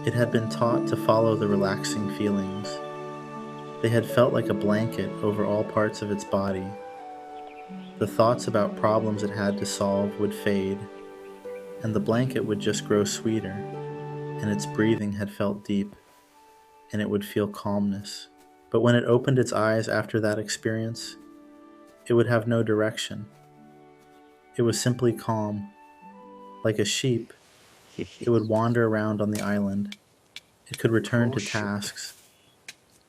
It had been taught to follow the relaxing feelings. They had felt like a blanket over all parts of its body. The thoughts about problems it had to solve would fade, and the blanket would just grow sweeter, and its breathing had felt deep, and it would feel calmness. But when it opened its eyes after that experience, it would have no direction. It was simply calm. Like a sheep, it would wander around on the island. It could return to tasks,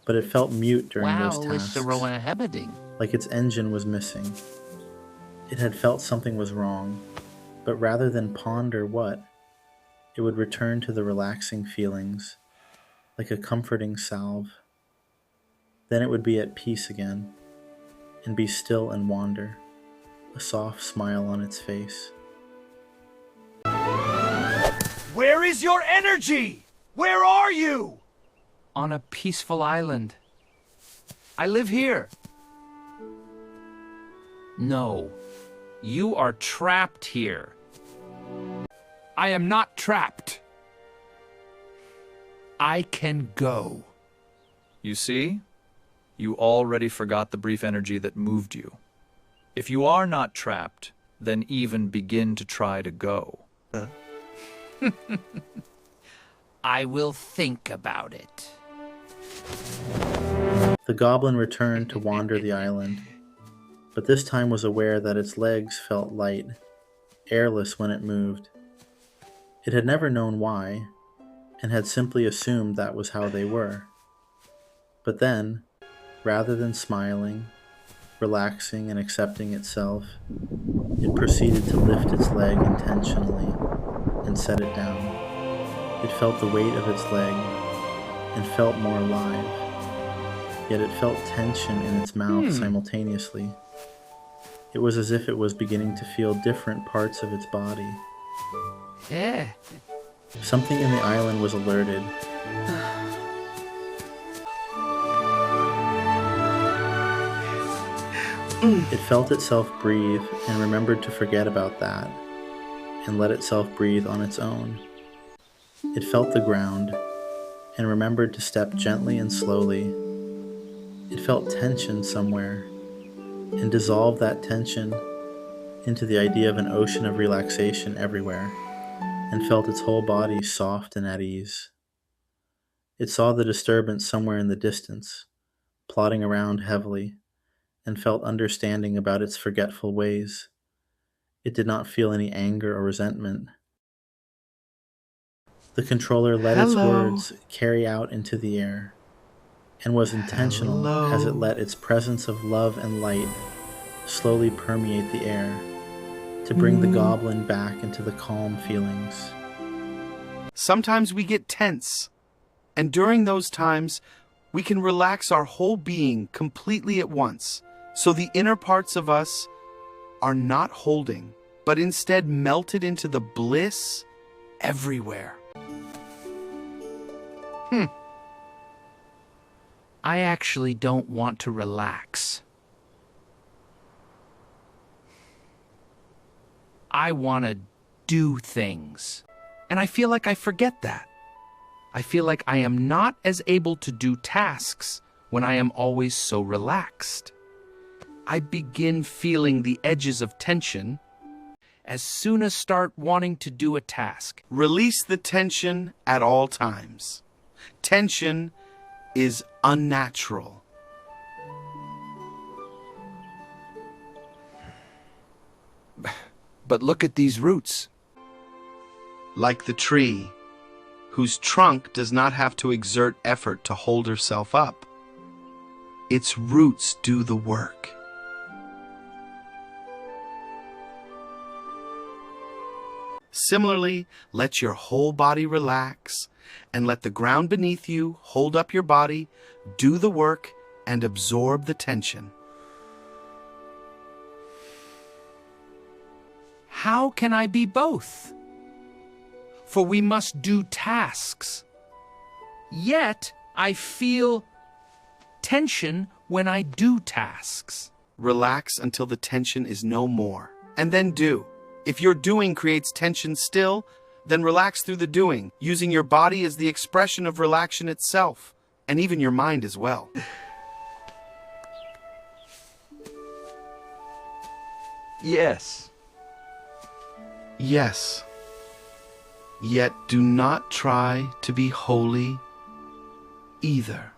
but it felt mute during those tasks, like its engine was missing. It had felt something was wrong, but rather than ponder what, it would return to the relaxing feelings, like a comforting salve. Then it would be at peace again, and be still and wander, a soft smile on its face. Where is your energy? Where are you? On a peaceful island. I live here. No, you are trapped here. I am not trapped. I can go. You see? You already forgot the brief energy that moved you. If you are not trapped, then even begin to try to go. I will think about it. The goblin returned to wander the island, but this time was aware that its legs felt light, airless when it moved. It had never known why, and had simply assumed that was how they were. But then, rather than smiling, relaxing and accepting itself, it proceeded to lift its leg intentionally and set it down. It felt the weight of its leg and felt more alive, yet it felt tension in its mouth simultaneously. It was as if it was beginning to feel different parts of its body. Yeah. Something in the island was alerted. It felt itself breathe and remembered to forget about that and let itself breathe on its own. It felt the ground and remembered to step gently and slowly. It felt tension somewhere and dissolved that tension into the idea of an ocean of relaxation everywhere, and felt its whole body soft and at ease. It saw the disturbance somewhere in the distance, plodding around heavily, and felt understanding about its forgetful ways. It did not feel any anger or resentment. The controller let its words carry out into the air, and was intentional as it let its presence of love and light slowly permeate the air to bring the goblin back into the calm feelings. Sometimes we get tense, and during those times, we can relax our whole being completely at once, so the inner parts of us are not holding, but instead melted into the bliss everywhere. I actually don't want to relax. I want to do things. And I feel like I forget that. I feel like I am not as able to do tasks when I am always so relaxed. I begin feeling the edges of tension as soon as start wanting to do a task. Release the tension at all times. Tension is unnatural. But look at these roots. Like the tree, whose trunk does not have to exert effort to hold herself up. Its roots do the work. Similarly, let your whole body relax and let the ground beneath you hold up your body, do the work, and absorb the tension. How can I be both? For we must do tasks. Yet I feel tension when I do tasks. Relax until the tension is no more, and then do. If your doing creates tension still, then relax through the doing, using your body as the expression of relaxation itself, and even your mind as well. Yes. Yes. Yet do not try to be holy either.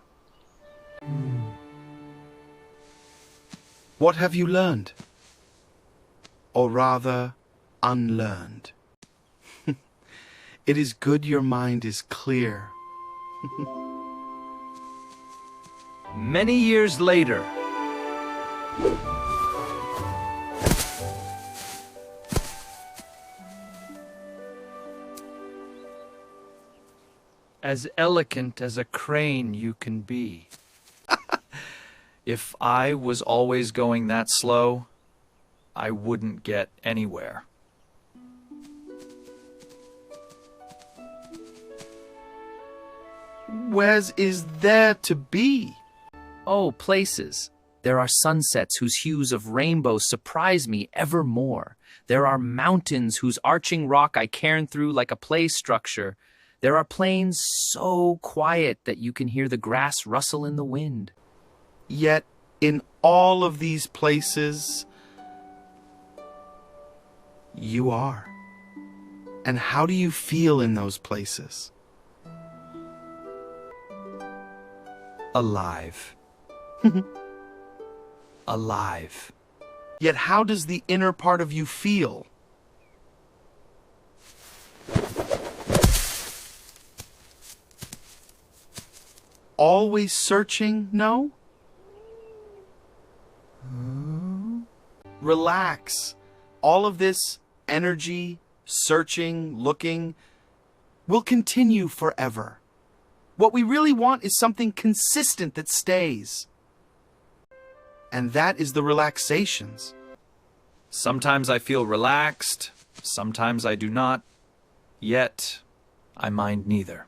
What have you learned? Or rather, unlearned? It is good your mind is clear. Many years later. As elegant as a crane you can be. If I was always going that slow, I wouldn't get anywhere. Where's is there to be? Oh, places. There are sunsets whose hues of rainbow surprise me evermore. There are mountains whose arching rock I cairn through like a play structure. There are plains so quiet that you can hear the grass rustle in the wind. Yet, in all of these places, you are. And how do you feel in those places? Alive. Alive. Yet how does the inner part of you feel? Always searching, no? Relax. All of this energy, searching, looking, will continue forever. What we really want is something consistent that stays. And that is the relaxations. Sometimes I feel relaxed, sometimes I do not, yet I mind neither.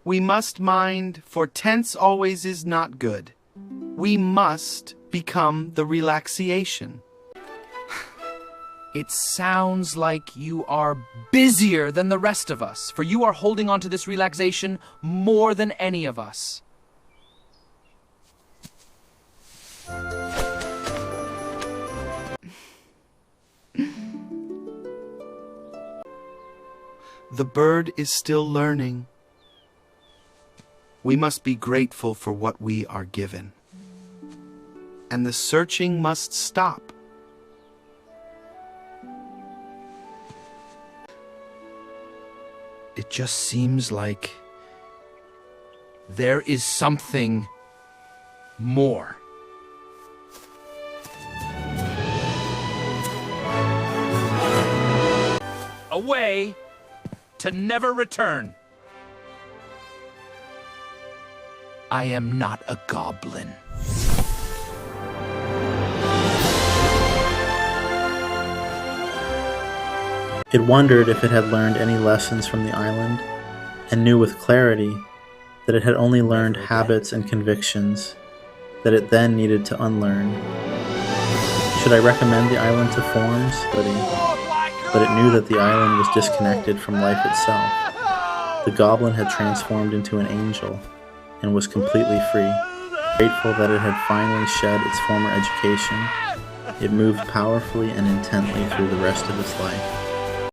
We must mind, for tense always is not good. We must become the relaxation. It sounds like you are busier than the rest of us, for you are holding on to this relaxation more than any of us. The bird is still learning. We must be grateful for what we are given. And the searching must stop. It just seems like there is something more. Away to never return. I am not a goblin. It wondered if it had learned any lessons from the island, and knew with clarity that it had only learned habits and convictions that it then needed to unlearn. Should I recommend the island to forms? But it knew that the island was disconnected from life itself. The goblin had transformed into an angel and was completely free. Grateful that it had finally shed its former education, it moved powerfully and intently through the rest of its life.